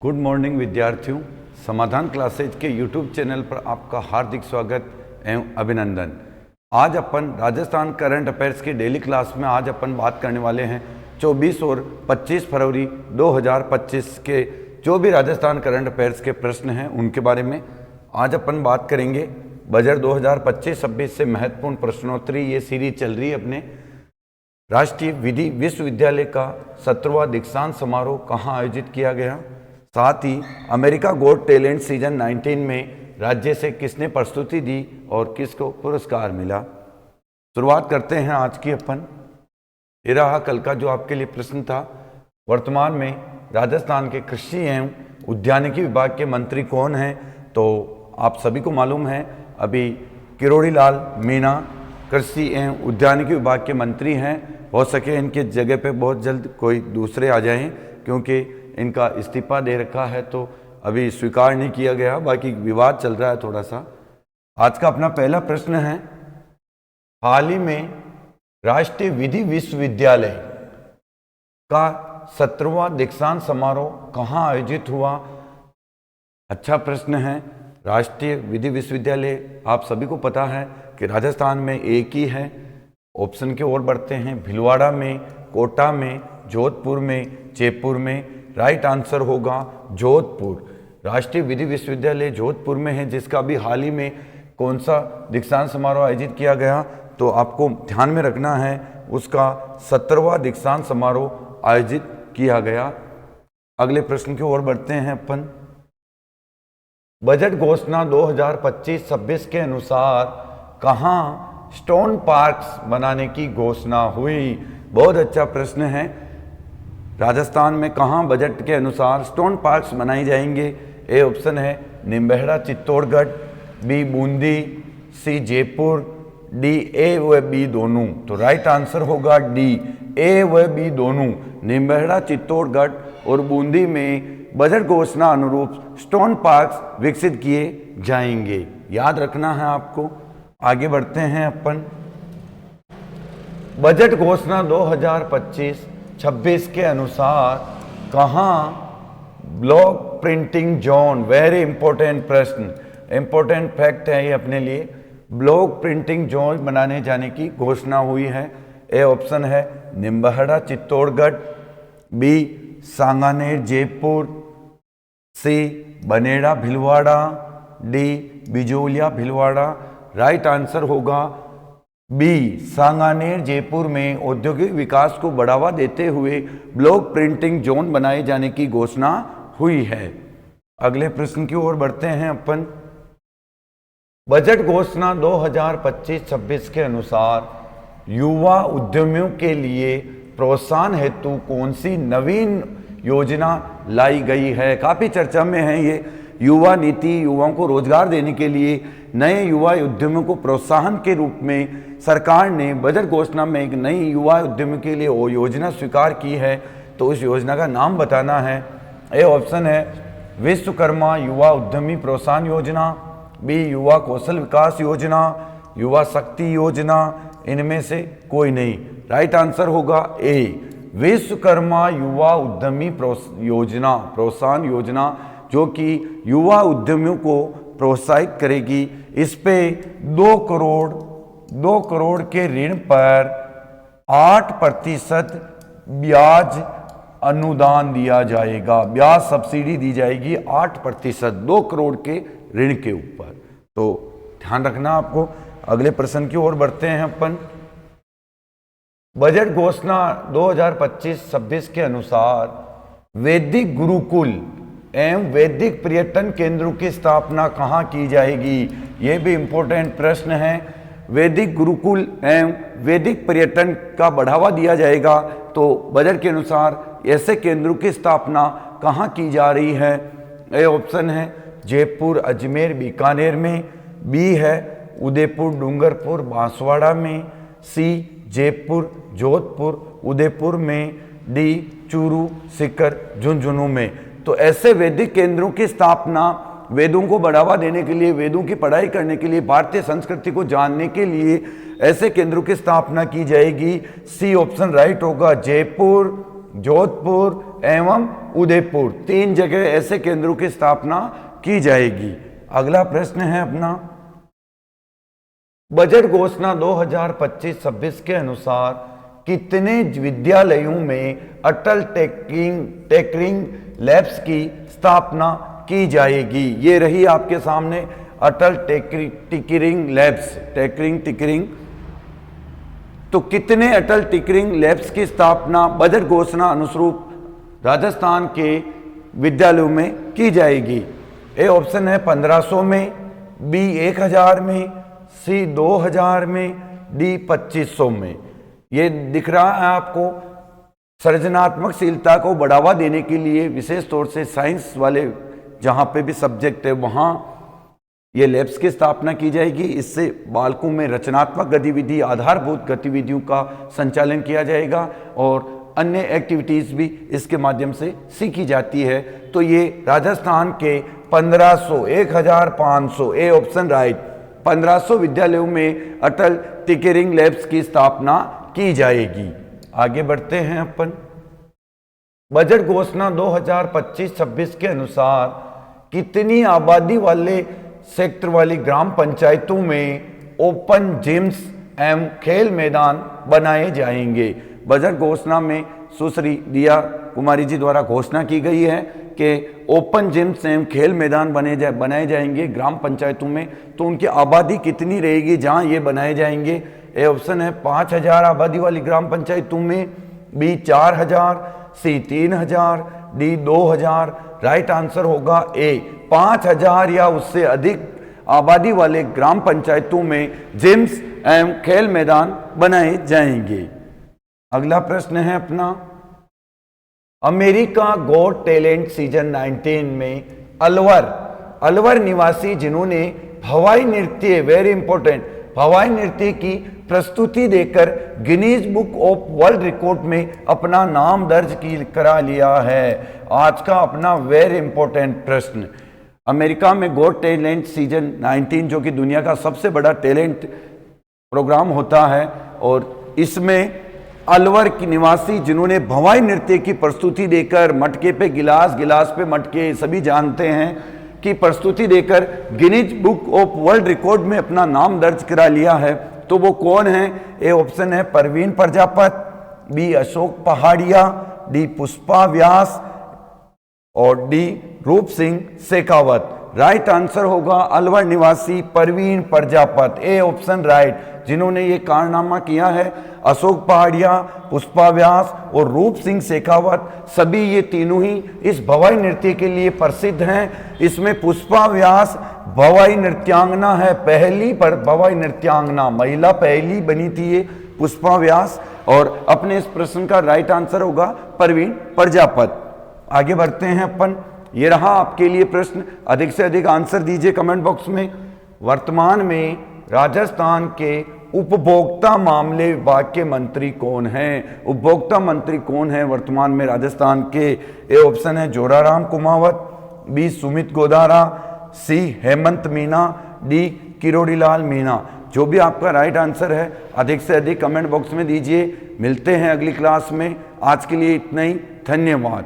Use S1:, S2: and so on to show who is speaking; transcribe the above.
S1: Good morning विद्यार्थियों, समाधान classes के यूट्यूब चैनल पर आपका हार्दिक स्वागत एवं अभिनंदन। आज अपन राजस्थान करंट अफेयर्स की डेली क्लास में आज अपन बात करने वाले हैं 24 और 25 फरवरी 2025 के जो भी राजस्थान करंट अफेयर्स के प्रश्न हैं उनके बारे में आज अपन बात करेंगे। बजट 2025-26 से महत्वपूर्ण प्रश्नोत्तरी ये सीरीज चल रही है अपने। राष्ट्रीय विधि विश्वविद्यालय का 17वां दीक्षांत समारोह कहाँ आयोजित किया गया, साथ ही अमेरिका गॉट टैलेंट सीजन 19 में राज्य से किसने प्रस्तुति दी और किसको पुरस्कार मिला। शुरुआत करते हैं आज की अपन। ये रहा कल का जो आपके लिए प्रश्न था। वर्तमान में राजस्थान के कृषि एवं उद्यानिकी विभाग के मंत्री कौन हैं, तो आप सभी को मालूम है अभी किरोड़ी लाल मीणा कृषि एवं उद्यानिकी विभाग के मंत्री हैं। हो सके इनके जगह पे बहुत जल्द कोई दूसरे आ जाएं, क्योंकि इनका इस्तीफा दे रखा है तो अभी स्वीकार नहीं किया गया, बाकी विवाद चल रहा है थोड़ा सा। आज का अपना पहला प्रश्न है, हाल ही में राष्ट्रीय विधि विश्वविद्यालय का 17वां दीक्षांत समारोह कहाँ आयोजित हुआ। अच्छा प्रश्न है। राष्ट्रीय विधि विश्वविद्यालय आप सभी को पता है कि राजस्थान में एक ही है। ऑप्शन की ओर बढ़ते हैं। भीलवाड़ा में, कोटा में, जोधपुर में, जयपुर में। राइट आंसर होगा जोधपुर। राष्ट्रीय विधि विश्वविद्यालय जोधपुर में है, जिसका भी हाल ही में कौन सा दीक्षांत समारोह आयोजित किया गया, तो आपको ध्यान में रखना है उसका 17वां दीक्षांत समारोह आयोजित किया गया। अगले प्रश्न की ओर बढ़ते हैं अपन। बजट घोषणा 2025-26 के अनुसार कहाँ स्टोन पार्क्स बनाने की घोषणा हुई। बहुत अच्छा प्रश्न है। राजस्थान में कहाँ बजट के अनुसार स्टोन पार्क्स बनाई जाएंगे। ए ऑप्शन है Nimbahera Chittorgarh, B Bundi, C Jaipur, D A व बी दोनों। तो राइट आंसर होगा डी, ए व बी दोनों। निम्बेहड़ा चित्तौड़गढ़ और बूंदी में बजट घोषणा अनुरूप स्टोन पार्क्स विकसित किए जाएंगे। याद रखना है आपको। आगे बढ़ते हैं अपन। बजट घोषणा 2025-26 के अनुसार कहाँ block printing zone, very important प्रश्न, इंपॉर्टेंट फैक्ट है ये अपने लिए, ब्लॉक प्रिंटिंग जोन बनाने जाने की घोषणा हुई है। ए ऑप्शन है Nimbahera Chittorgarh, B Sanganer Jaipur, C Banera Bhilwara, D Bijolia Bhilwara. Right answer होगा बी सांगानेर जयपुर में औद्योगिक विकास को बढ़ावा देते हुए ब्लॉक प्रिंटिंग जोन बनाए जाने की घोषणा हुई है। अगले प्रश्न की ओर बढ़ते हैं अपन। बजट घोषणा 2025-26 के अनुसार युवा उद्यमियों के लिए प्रोत्साहन हेतु कौन सी नवीन योजना लाई गई है। काफी चर्चा में है ये युवा नीति। युवाओं को रोजगार देने के लिए नए युवा उद्यमियों को प्रोत्साहन के रूप में सरकार ने बजट घोषणा में एक नई युवा उद्यमी के लिए वो योजना स्वीकार की है, तो उस योजना का नाम बताना है। ए ऑप्शन है विश्वकर्मा युवा उद्यमी प्रोत्साहन योजना, बी युवा कौशल विकास योजना, युवा शक्ति योजना, इनमें से कोई नहीं। राइट आंसर होगा ए विश्वकर्मा युवा उद्यमी योजना, प्रोत्साहन योजना, जो कि युवा उद्यमियों को प्रोत्साहित करेगी। इस पे 2 करोड़ के ऋण पर 8% ब्याज अनुदान दिया जाएगा, ब्याज सब्सिडी दी जाएगी 8%, 2 करोड़ के ऋण के ऊपर। तो ध्यान रखना आपको। अगले प्रश्न की ओर बढ़ते हैं अपन। बजट घोषणा 2025-26 के अनुसार वैदिक गुरुकुल एवं वैदिक पर्यटन केंद्रों की स्थापना कहाँ की जाएगी। यह भी इंपॉर्टेंट प्रश्न है। वैदिक गुरुकुल एवं वैदिक पर्यटन का बढ़ावा दिया जाएगा, तो बजट के अनुसार ऐसे केंद्रों की स्थापना कहाँ की जा रही है। ए ऑप्शन है जयपुर अजमेर बीकानेर में, बी है उदयपुर डूंगरपुर बांसवाड़ा में, सी जयपुर जोधपुर उदयपुर में, डी चूरू सीकर झुंझुनू में। तो ऐसे वैदिक केंद्रों की स्थापना वेदों को बढ़ावा देने के लिए, वेदों की पढ़ाई करने के लिए, भारतीय संस्कृति को जानने के लिए ऐसे केंद्रों की स्थापना की जाएगी। सी ऑप्शन राइट होगा जयपुर जोधपुर एवं उदयपुर, 3 जगह ऐसे केंद्रों की स्थापना की जाएगी। अगला प्रश्न है अपना, बजट घोषणा 2025-26 के अनुसार कितने विद्यालयों में अटल टिंकरिंग लैब्स की स्थापना की जाएगी? ये रही आपके सामने अटल टिंकरिंग लैब्स, टिंकरिंग। तो कितने अटल टिंकरिंग लैब्स की स्थापना बजट घोषणा अनुरूप राजस्थान के विद्यालयों में की जाएगी? ए ऑप्शन है 1500 में, बी 1000 में, सी 2000 में, डी 2500 में। ये दिख रहा है आपको, सृजनात्मकशीलता को बढ़ावा देने के लिए विशेष तौर से साइंस वाले जहाँ पे भी सब्जेक्ट है वहाँ ये लैब्स की स्थापना की जाएगी। इससे बालकों में रचनात्मक गतिविधि, आधारभूत गतिविधियों का संचालन किया जाएगा और अन्य एक्टिविटीज़ भी इसके माध्यम से सीखी जाती है। तो ये राजस्थान के 1500, 1500, ए ऑप्शन राइट, 1500 विद्यालयों में अटल टिंकरिंग लैब्स की स्थापना की जाएगी। आगे बढ़ते हैं अपन, बजट घोषणा 2025-26 के अनुसार कितनी आबादी वाले सेक्टर वाली ग्राम पंचायतों में ओपन जिम्स एवं खेल मैदान बनाए जाएंगे? बजट घोषणा में सुश्री दिया कुमारी जी द्वारा घोषणा की गई है कि ओपन जिम्स एवं खेल मैदान बनाए जाएंगे ग्राम पंचायतों में। तो उनकी आबादी कितनी रहेगी जहां ये बनाए जाएंगे? ए ऑप्शन है 5000 आबादी वाली ग्राम पंचायतों में, बी 4000, सी 3000, डी 2000। राइट आंसर होगा ए 5000 या उससे अधिक आबादी वाले ग्राम पंचायतों में जिम्स एवं खेल मैदान बनाए जाएंगे। अगला प्रश्न है अपना, अमेरिका गॉट टैलेंट सीजन 19 में अलवर निवासी जिन्होंने भवाई नृत्य, वेरी इंपॉर्टेंट, भवाई नृत्य की प्रस्तुति देकर Guinness book of world record में अपना नाम दर्ज करा लिया है। आज का अपना वेरी इंपॉर्टेंट प्रश्न, अमेरिका में गॉट टैलेंट सीजन 19 जो कि दुनिया का सबसे बड़ा टैलेंट प्रोग्राम होता है और इसमें अलवर की निवासी जिन्होंने भवाई नृत्य की प्रस्तुति देकर मटके पे गिलास, गिलास पे मटके, सभी जानते हैं की प्रस्तुति देकर Guinness book of world record में अपना नाम दर्ज करा लिया है। तो वो कौन है? ए ऑप्शन है परवीन प्रजापत, बी अशोक पहाड़िया, डी पुष्पा व्यास और डी रूप सिंह शेखावत। राइट आंसर होगा अलवर निवासी Parveen Prajapat, A option right. जिन्होंने ये कारनामा किया है अशोक पहाड़िया, पुष्पा व्यास और रूप सिंह शेखावत, सभी ये तीनों ही इस भवाई नृत्य के लिए प्रसिद्ध हैं। इसमें पुष्पा व्यास भवाई नृत्यांगना है, पहली पर भवाई नृत्यांगना, महिला पहली बनी थी ये पुष्पा व्यास। और अपने इस प्रश्न का राइट आंसर होगा परवीन प्रजापत। आगे बढ़ते हैं अपन, ये रहा आपके लिए प्रश्न, अधिक से अधिक आंसर दीजिए कमेंट बॉक्स में। वर्तमान में राजस्थान के उपभोक्ता मामले विभाग के मंत्री कौन हैं? उपभोक्ता मंत्री कौन है वर्तमान में राजस्थान के? ए ऑप्शन है जोराराम कुमावत, बी सुमित गोदारा, सी हेमंत मीना, डी किरोड़ीलाल मीना। जो भी आपका राइट आंसर है अधिक से अधिक कमेंट बॉक्स में दीजिए। मिलते हैं अगली क्लास में, आज के लिए इतना ही, धन्यवाद।